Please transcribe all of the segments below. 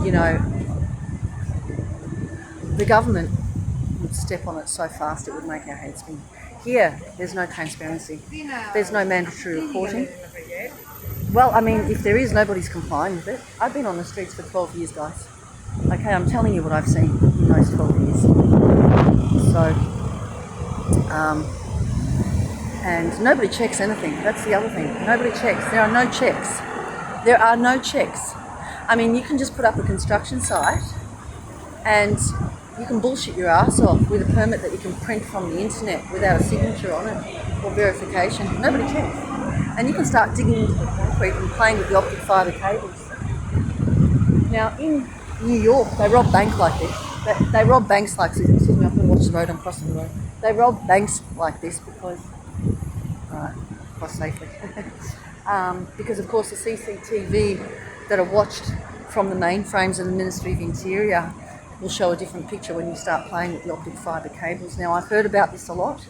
you know, the government would step on it so fast it would make our heads spin. Here, there's no transparency. There's no mandatory reporting. Well, I mean, if there is, nobody's complying with it. I've been on the streets for 12 years, guys. Okay, I'm telling you what I've seen in those 12 years. So, and nobody checks anything. That's the other thing. Nobody checks. There are no checks. There are no checks. I mean, you can just put up a construction site and you can bullshit your ass off with a permit that you can print from the internet without a signature on it or verification. Nobody checks. And you can start digging into the concrete and playing with the optic fibre cables. Now, in New York, they rob banks like this. They rob banks like this. Excuse me, I'm going to watch the road. I'm crossing the road. They rob banks like this because, cross safely. Because, of course, the CCTV that are watched from the mainframes of the Ministry of Interior will show a different picture when you start playing with the optic fibre cables. Now, I've heard about this a lot.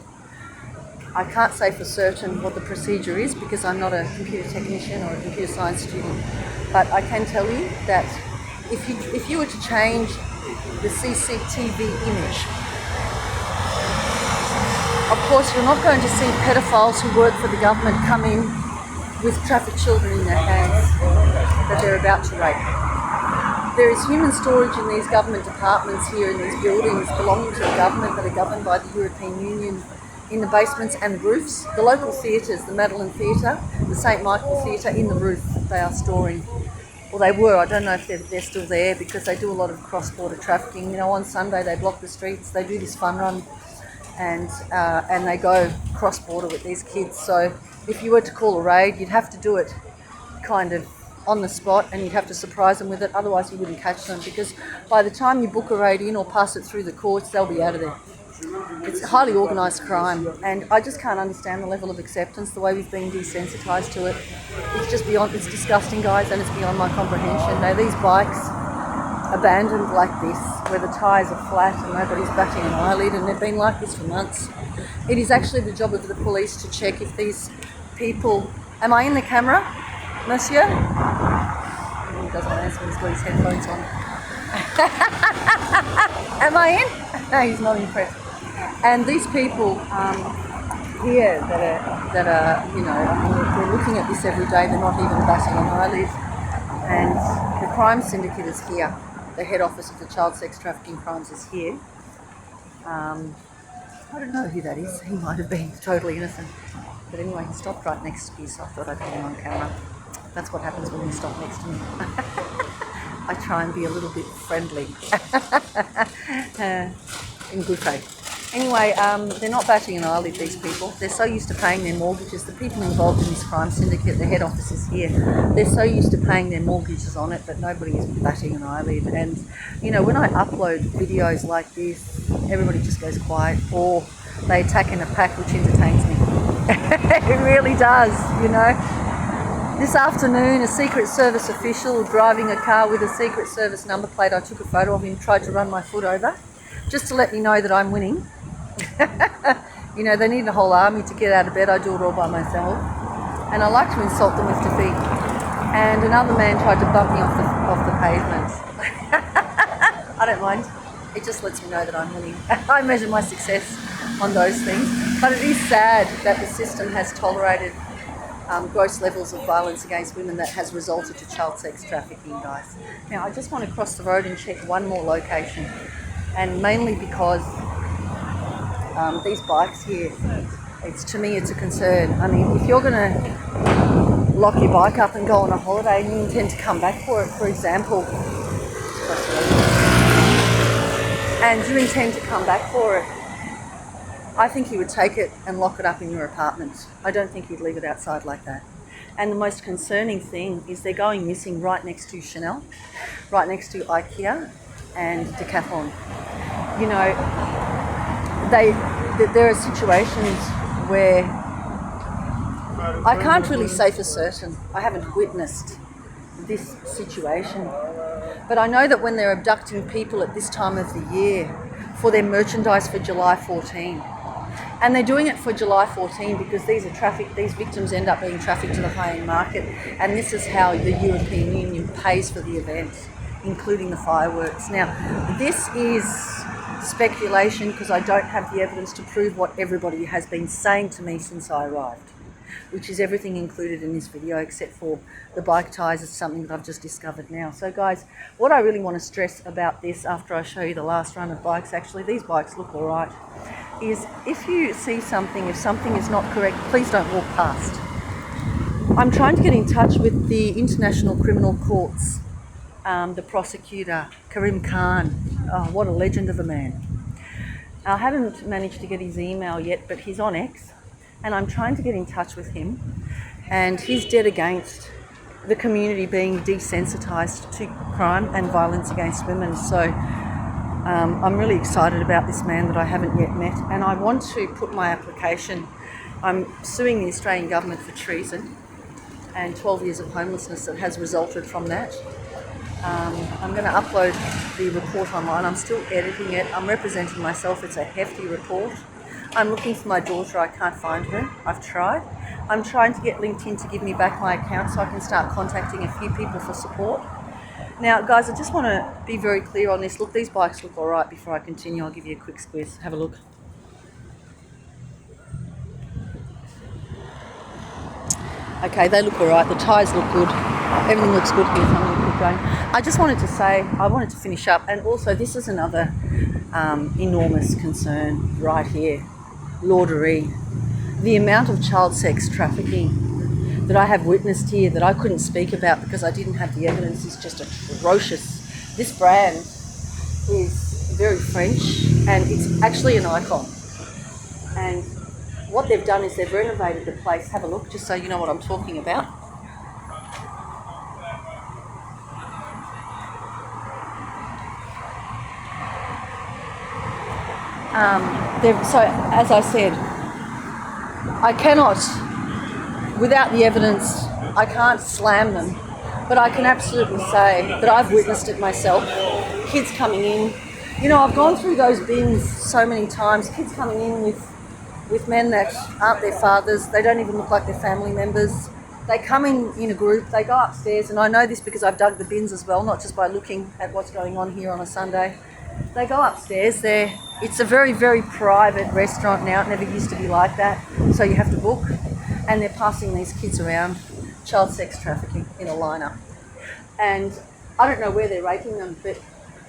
I can't say for certain what the procedure is because I'm not a computer technician or a computer science student, but I can tell you that if you were to change the CCTV image, of course you're not going to see pedophiles who work for the government come in with trafficked children in their hands that they're about to rape. There is human storage in these government departments here in these buildings belonging to the government that are governed by the European Union in the basements and roofs. The local theatres, the Madeleine Theatre, the St Michael Theatre, in the roof they are storing. Well, they were. I don't know if they're still there because they do a lot of cross-border trafficking. You know, on Sunday they block the streets, they do this fun run and they go cross-border with these kids. So if you were to call a raid, you'd have to do it kind of on the spot and you'd have to surprise them with it, otherwise you wouldn't catch them because by the time you book a raid in or pass it through the courts, they'll be out of there. It's highly organised crime and I just can't understand the level of acceptance, the way we've been desensitised to it. It's just beyond, it's disgusting, guys, and it's beyond my comprehension. Now, these bikes abandoned like this, where the tyres are flat and nobody's batting an eyelid, and they've been like this for months. It is actually the job of the police to check if these people... Am I in the camera, monsieur? He doesn't answer, he's got his headphones on. Am I in? No, he's not impressed. And these people here that are, you know, I mean, they're looking at this every day, they're not even batting an eyelid. And the crime syndicate is here. The head office of the child sex trafficking crimes is here. I don't know who that is. He might have been totally innocent. But anyway, he stopped right next to me, so I thought I'd get him on camera. That's what happens when you stop next to me. I try and be a little bit friendly. In good faith. Anyway, they're not batting an eyelid, these people. They're so used to paying their mortgages. The people involved in this crime syndicate, the head office is here. They're so used to paying their mortgages on it that nobody is batting an eyelid. And, you know, when I upload videos like this, everybody just goes quiet or they attack in a pack, which entertains me. It really does, you know. This afternoon, a Secret Service official driving a car with a Secret Service number plate, I took a photo of him, tried to run my foot over, just to let me know that I'm winning. You know, they need a whole army to get out of bed. I do it all by myself. And I like to insult them with defeat. And another man tried to bump me off the pavement. I don't mind. It just lets me know that I'm winning. I measure my success on those things. But it is sad that the system has tolerated gross levels of violence against women that has resulted to child sex trafficking, guys. Now, I just want to cross the road and check one more location. And mainly because these bikes here, to me it's a concern. I mean, if you're going to lock your bike up and go on a holiday and you intend to come back for it, for example, and you intend to come back for it, I think you would take it and lock it up in your apartment. I don't think you'd leave it outside like that. And the most concerning thing is they're going missing right next to Chanel, right next to IKEA and Decathlon. You know, there are situations where I can't really say for certain. I haven't witnessed this situation. But I know that when they're abducting people at this time of the year for their merchandise for July 14, and they're doing it for July 14 because these victims end up being trafficked to the high-end market, and this is how the European Union pays for the event. including the fireworks. Now, this is speculation because I don't have the evidence to prove what everybody has been saying to me since I arrived, which is everything included in this video except for the bike ties. It's something that I've just discovered now. So guys, what I really want to stress about this after I show you the last run of bikes, actually these bikes look all right, is if you see something, if something is not correct, please don't walk past. I'm trying to get in touch with the International Criminal Courts, the prosecutor, Karim Khan. Oh, what a legend of a man. I haven't managed to get his email yet, but he's on X, and I'm trying to get in touch with him, and he's dead against the community being desensitised to crime and violence against women. So I'm really excited about this man that I haven't yet met, and I want to put my application. I'm suing the Australian government for treason and 12 years of homelessness that has resulted from that. I'm going to upload the report online. I'm still editing it. I'm representing myself. It's a hefty report. I'm looking for my daughter. I can't find her. I've tried. I'm trying to get LinkedIn to give me back my account so I can start contacting a few people for support. Now, guys, I just want to be very clear on this. Look, these bikes look all right. Before I continue, I'll give you a quick squeeze. Have a look. Okay, they look all right. The tyres look good. Everything looks good here, so I'm going to keep going. I just wanted to say, I wanted to finish up, and also this is another enormous concern right here. Lordery. The amount of child sex trafficking that I have witnessed here that I couldn't speak about because I didn't have the evidence is just atrocious. This brand is very French, and it's actually an icon. And what they've done is they've renovated the place. Have a look, just so you know what I'm talking about. So, as I said, I cannot, without the evidence, I can't slam them, but I can absolutely say that I've witnessed it myself. Kids coming in, you know, I've gone through those bins so many times, kids coming in with men that aren't their fathers. They don't even look like their family members. They come in a group, they go upstairs, and I know this because I've dug the bins as well, not just by looking at what's going on here on a Sunday. They go upstairs there. It's a very, very private restaurant now. It never used to be like that. So you have to book, and they're passing these kids around, child sex trafficking in a lineup. And I don't know where they're raking them, but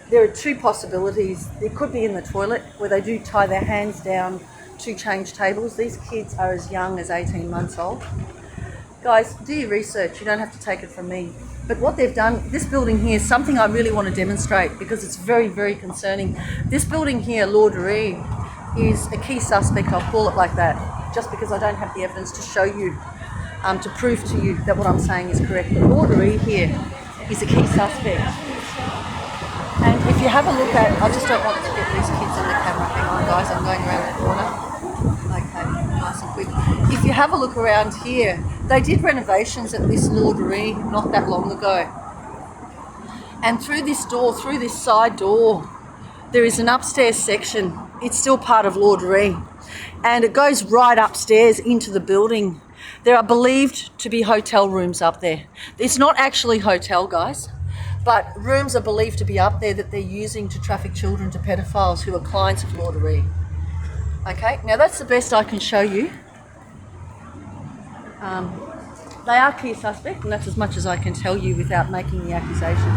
there are two possibilities. It could be in the toilet where they do tie their hands down to change tables. These kids are as young as 18 months old. Guys, do your research. You don't have to take it from me. But what they've done, this building here, is something I really want to demonstrate because it's very, very concerning. This building here, Lordery, is a key suspect. I'll call it like that, just because I don't have the evidence to show you, to prove to you that what I'm saying is correct. But Lordery here is a key suspect. And if you have a look at, I just don't want to get these kids on the camera. Hang on, guys, I'm going around the corner. Okay, nice and quick. If you have a look around here, they did renovations at this Lordery not that long ago. And through this door, through this side door, there is an upstairs section. It's still part of Lordery. And it goes right upstairs into the building. There are believed to be hotel rooms up there. It's not actually hotel, guys, but rooms are believed to be up there that they're using to traffic children to pedophiles who are clients of Lordery. Okay, now that's the best I can show you. They are clear suspect, and that's as much as I can tell you without making the accusation,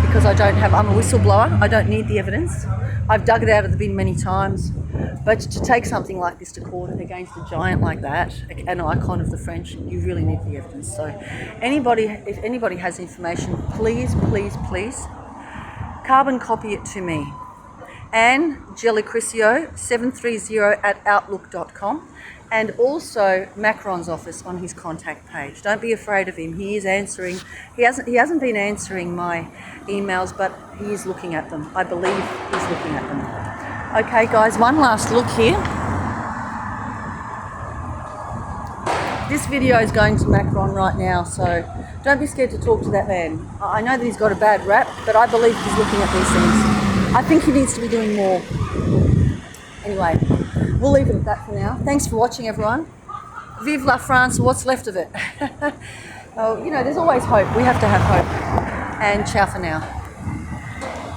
because I'm a whistleblower. I don't need the evidence. I've dug it out of the bin many times, but to take something like this to court against a giant like that, an icon of the French, you really need the evidence. So if anybody has information, please, please, please carbon copy it to me. And Gelicrisio 730@outlook.com, and also Macron's office on his contact page. Don't be afraid of him. He is answering. He hasn't been answering my emails, but he is looking at them. I believe he's looking at them. Okay, guys, one last look here. This video is going to Macron right now, so don't be scared to talk to that man. I know that he's got a bad rap, but I believe he's looking at these things. I think he needs to be doing more. Anyway, we'll leave it at that for now. Thanks for watching, everyone. Vive la France, what's left of it. Oh, you know, there's always hope. We have to have hope. And ciao for now.